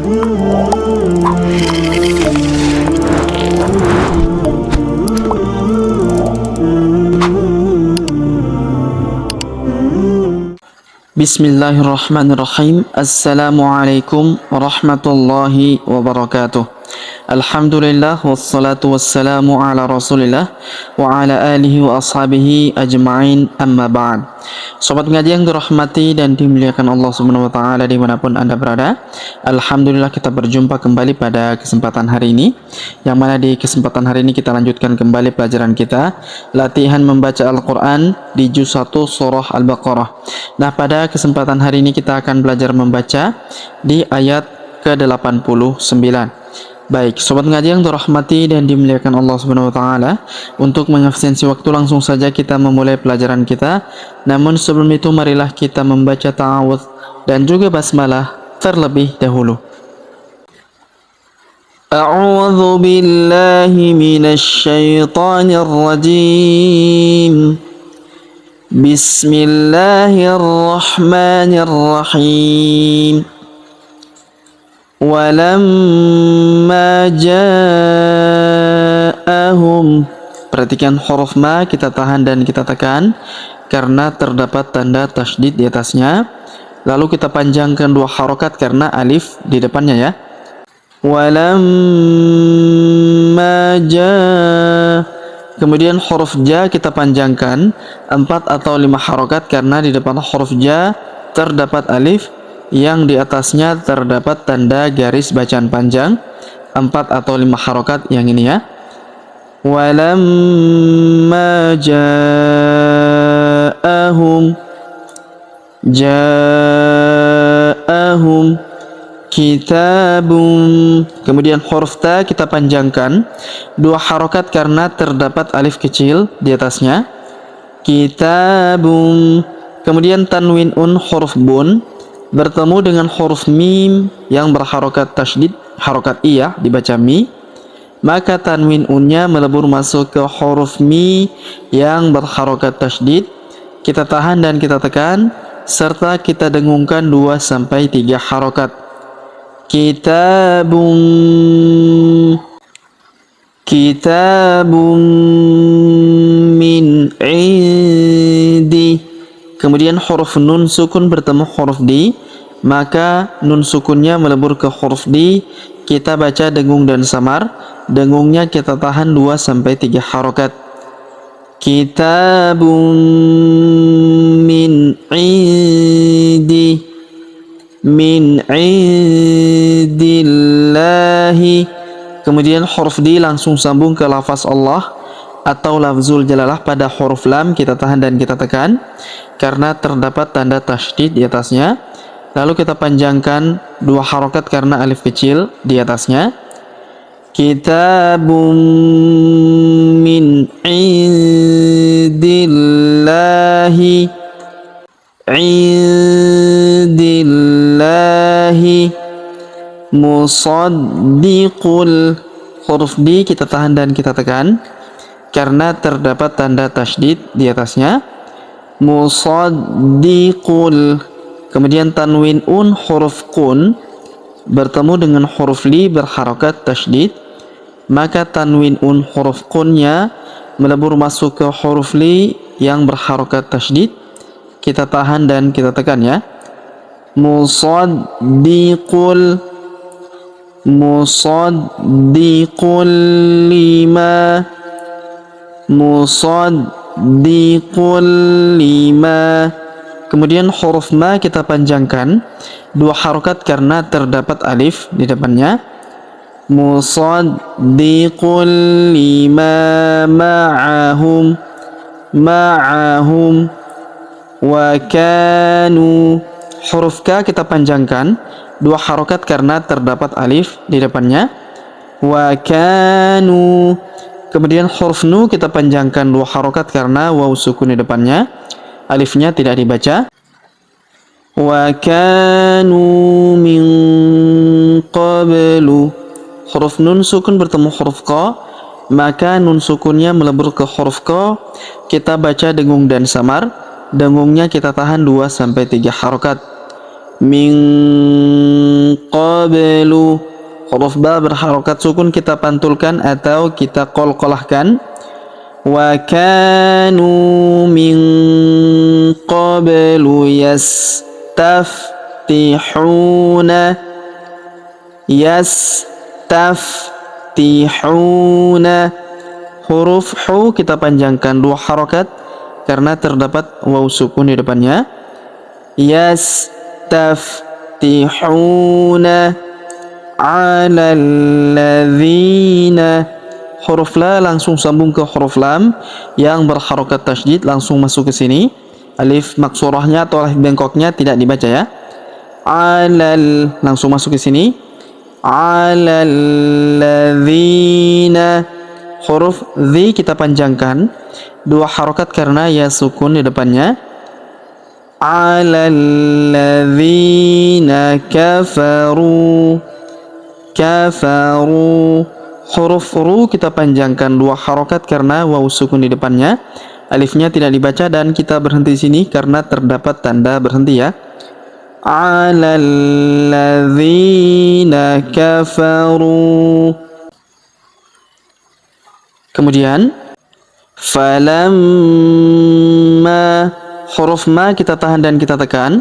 Bismillahirrahmanirrahim. Assalamualaikum warahmatullahi wabarakatuh. Alhamdulillah wassalatu wassalamu ala Rasulillah wa ala alihi wa ashabihi ajma'in, amma ba'd. Sobat ngaji yang dirahmati dan dimuliakan Allah Subhanahu wa taala dimanapun Anda berada. Alhamdulillah kita berjumpa kembali pada kesempatan hari ini, yang mana di kesempatan hari ini kita lanjutkan kembali pelajaran kita latihan membaca Al-Qur'an di juz 1 surah Al-Baqarah. Nah, pada kesempatan hari ini kita akan belajar membaca di ayat ke-89. Baik, sobat ngaji yang dirahmati dan dimuliakan Allah Subhanahu wa taala, untuk mengefisiensi waktu langsung saja kita memulai pelajaran kita. Namun sebelum itu marilah kita membaca ta'awudz dan juga basmalah terlebih dahulu. A'udzu billahi minasy syaithanir rajim. Bismillahirrahmanirrahim. Walamma ja'ahum. Perhatikan huruf ma kita tahan dan kita tekan karena terdapat tanda tasydid di atasnya. Lalu kita panjangkan dua harokat karena alif di depannya ya. Walamma ja'. Kemudian huruf ja kita panjangkan 4 atau 5 harokat karena di depan huruf ja terdapat alif, yang di atasnya terdapat tanda garis bacaan panjang 4 atau 5 harokat yang ini ya. Walamma ja'ahum. Ja'ahum kitabun. Kemudian huruf ta kita panjangkan 2 harokat karena terdapat alif kecil di atasnya. Kitabun. Kemudian tanwin huruf bun bertemu dengan huruf mim yang berharokat tasydid, harokat iya dibaca mi, maka tanwin unnya melebur masuk ke huruf mi yang berharokat tasydid. Kita tahan dan kita tekan serta kita dengungkan 2 sampai 3 harokat. Kitabun. Kitabun min indi. Kemudian huruf nun sukun bertemu huruf di, maka nun sukunnya melebur ke huruf di. Kita baca dengung dan samar. Dengungnya kita tahan 2 sampai 3 harokat. Kitabun min indi. Min indillahi. Kemudian huruf di langsung sambung ke lafaz Allah atau lafzul jalalah pada huruf lam. Kita tahan dan kita tekan karena terdapat tanda tasydid di atasnya. Lalu kita panjangkan 2 harokat karena alif kecil di atasnya. Kitabun min indillahi. Indillahi musaddiqul. Huruf di kita tahan dan kita tekan karena terdapat tanda tasydid di atasnya. Musaddiqul. Kemudian tanwin huruf kun bertemu dengan huruf li berharokat tasydid, maka tanwin huruf kunnya melebur masuk ke huruf li yang berharokat tasydid. Kita tahan dan kita tekan ya. Musaddiqul. Musaddiqul lima. Musaddiqul lima. Kemudian huruf ma kita panjangkan 2 harokat karena terdapat alif di depannya. Musaddiqul lima ma'ahum. Ma'ahum wa kanu. Huruf ka kita panjangkan 2 harokat karena terdapat alif di depannya. Wa kanu. Kemudian huruf nu kita panjangkan 2 harokat karena waw sukun di depannya. Alifnya tidak dibaca. Wa kanu min qablu. Huruf nun sukun bertemu huruf qa, maka nun sukunnya melebur ke huruf qa. Kita baca dengung dan samar. Dengungnya kita tahan 2 sampai 3 harokat. min qablu. Huruf ba berharokat sukun kita pantulkan atau kita qalqalahkan. Wa kanu min qablu yastaftihuna. Yastaftihuna. Huruf hu kita panjangkan 2 harokat karena terdapat waw sukun di depannya. Yastaftihuna 'alal ladzina. Huruf la langsung sambung ke huruf lam yang berharokat tasydid, langsung masuk ke sini. Alif maksurahnya atau alif bengkoknya tidak dibaca ya. Alal langsung masuk ke sini. Alal ladzina. Huruf dzi kita panjangkan 2 harokat karena ya sukun di depannya. Alal ladzina kafaru. Kafaru. Huruf ru kita panjangkan 2 harokat karena waw sukun di depannya. Alifnya tidak dibaca dan kita berhenti di sini karena terdapat tanda berhenti ya. Alal ladzina kafaru. Kemudian falamma. Huruf ma kita tahan dan kita tekan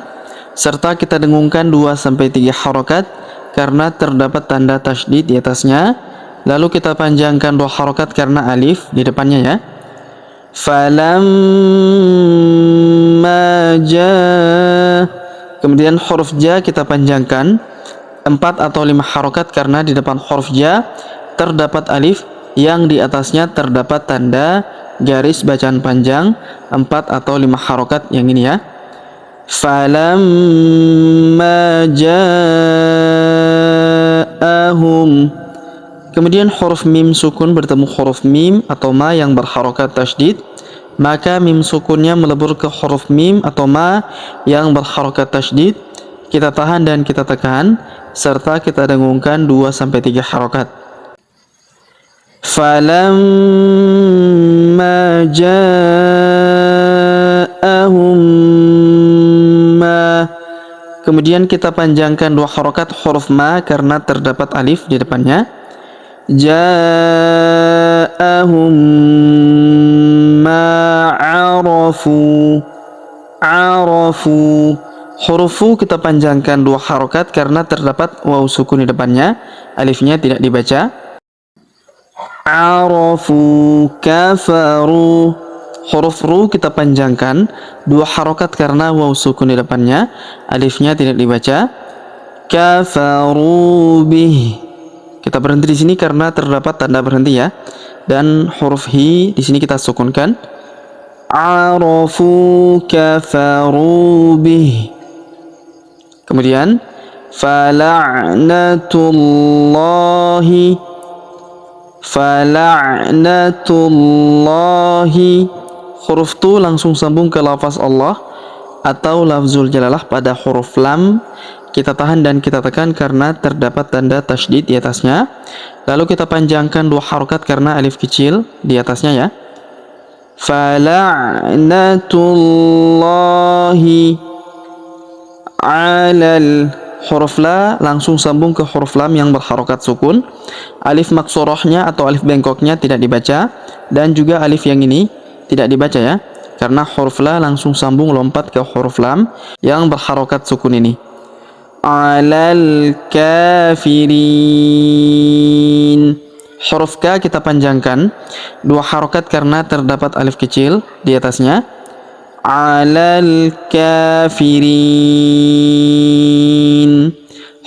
serta kita dengungkan 2 sampai 3 harokat karena terdapat tanda tasydid di atasnya. Lalu kita panjangkan 2 harokat karena alif di depannya ya. Falamma ja. Kemudian huruf ja kita panjangkan 4 atau 5 harokat karena di depan huruf ja terdapat alif yang di atasnya terdapat tanda garis bacaan panjang 4 atau 5 harokat yang ini ya. Falamma ja'ahum. Kemudian huruf mim sukun bertemu huruf mim atau ma yang berharokat tasydid, maka mim sukunnya melebur ke huruf mim atau ma yang berharokat tasydid. Kita tahan dan kita tekan serta kita dengungkan 2 sampai 3 harokat. Falamma ja'ahum ma. Kemudian kita panjangkan 2 harokat huruf ma karena terdapat alif di depannya. Ja'ahum ma arafu. Arafu. Huruf fu kita panjangkan 2 harokat karena terdapat waw sukun di depannya. Alifnya tidak dibaca. Arafu kafaru. Huruf ru kita panjangkan 2 harokat karena waw sukun di depannya. Alifnya tidak dibaca. Kafaru bih. Kita berhenti di sini karena terdapat tanda berhenti ya. Dan huruf hi di sini kita sukunkan. Arafu kafaru bih. Kemudian fala'natullahi. Fala'natullahi. Huruf tu langsung sambung ke lafaz Allah atau lafzul jalalah pada huruf lam. Kita tahan dan kita tekan karena terdapat tanda tasydid di atasnya. Lalu kita panjangkan 2 harokat karena alif kecil di atasnya ya. Fala'natullahi 'alal. Huruf la langsung sambung ke huruf lam yang berharokat sukun. Alif maksurahnya atau alif bengkoknya tidak dibaca. Dan juga alif yang ini tidak dibaca ya. Karena huruf la langsung sambung lompat ke huruf lam yang berharokat sukun ini. Alal kafirin. Huruf ka kita panjangkan 2 harokat karena terdapat alif kecil di atasnya. Alal kafirin.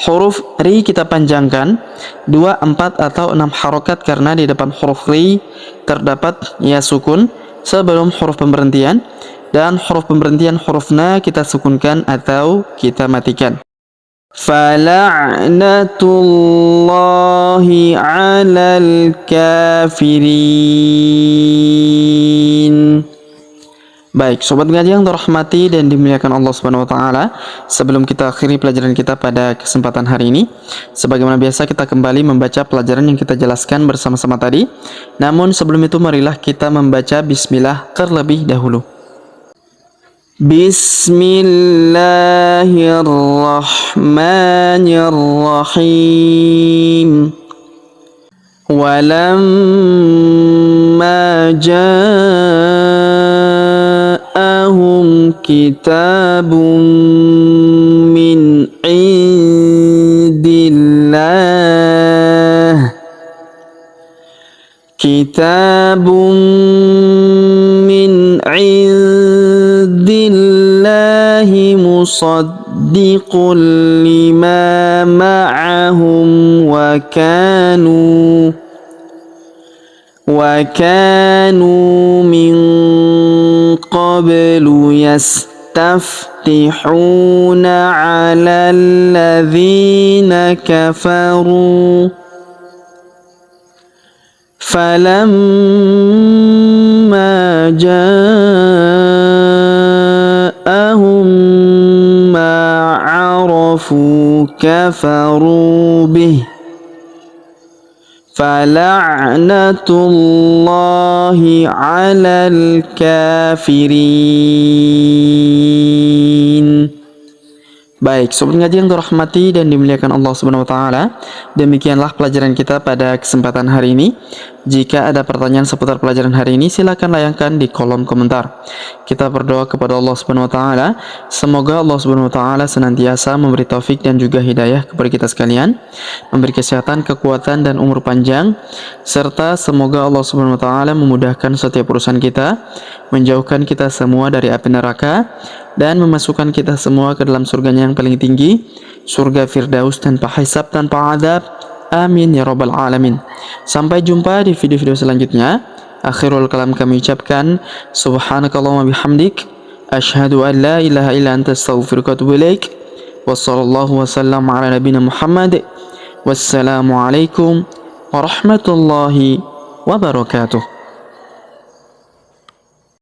Huruf ri kita panjangkan 2, 4 atau 6 harokat karena di depan huruf ri terdapat ya sukun sebelum huruf pemberhentian, dan huruf pemberhentian huruf na kita sukunkan atau kita matikan. Fala'natullahi 'alal kafirin. Baik, sobat ngaji yang dirahmati dan dimuliakan Allah Subhanahu wa taala, sebelum kita akhiri pelajaran kita pada kesempatan hari ini, sebagaimana biasa kita kembali membaca pelajaran yang kita jelaskan bersama-sama tadi. Namun sebelum itu marilah kita membaca bismillah terlebih dahulu. Bismillahirrahmanirrahim. Walamma ja'ahum kitabun min indillah musaddiqun lima ma'ahum وكانوا من قبل يستفتحون على الذين كفروا فلما جاءهم ما عرفوا كفروا به فلعنة الله على الكافرين. Baik, sobat ngaji yang dirahmati dan dimuliakan Allah Subhanahu wa taala, demikianlah pelajaran kita pada kesempatan hari ini. Jika ada pertanyaan seputar pelajaran hari ini, silakan layangkan di kolom komentar. Kita berdoa kepada Allah Subhanahu wa taala, semoga Allah Subhanahu wa taala senantiasa memberi taufik dan juga hidayah kepada kita sekalian, memberi kesehatan, kekuatan dan umur panjang, serta semoga Allah Subhanahu wa taala memudahkan setiap urusan kita, menjauhkan kita semua dari api neraka dan memasukkan kita semua ke dalam surganya yang paling tinggi, surga Firdaus tanpa hisab, tanpa adab. Amin ya rabbal alamin. Sampai jumpa di video-video selanjutnya. Akhirul kalam kami ucapkan subhanakallahumma bihamdik asyhadu an la ilaha illa anta astaghfiruka wa atubu ilaik. Wassallallahu wasallam ala nabiyina Muhammad. Wassalamu alaikum warahmatullahi wabarakatuh.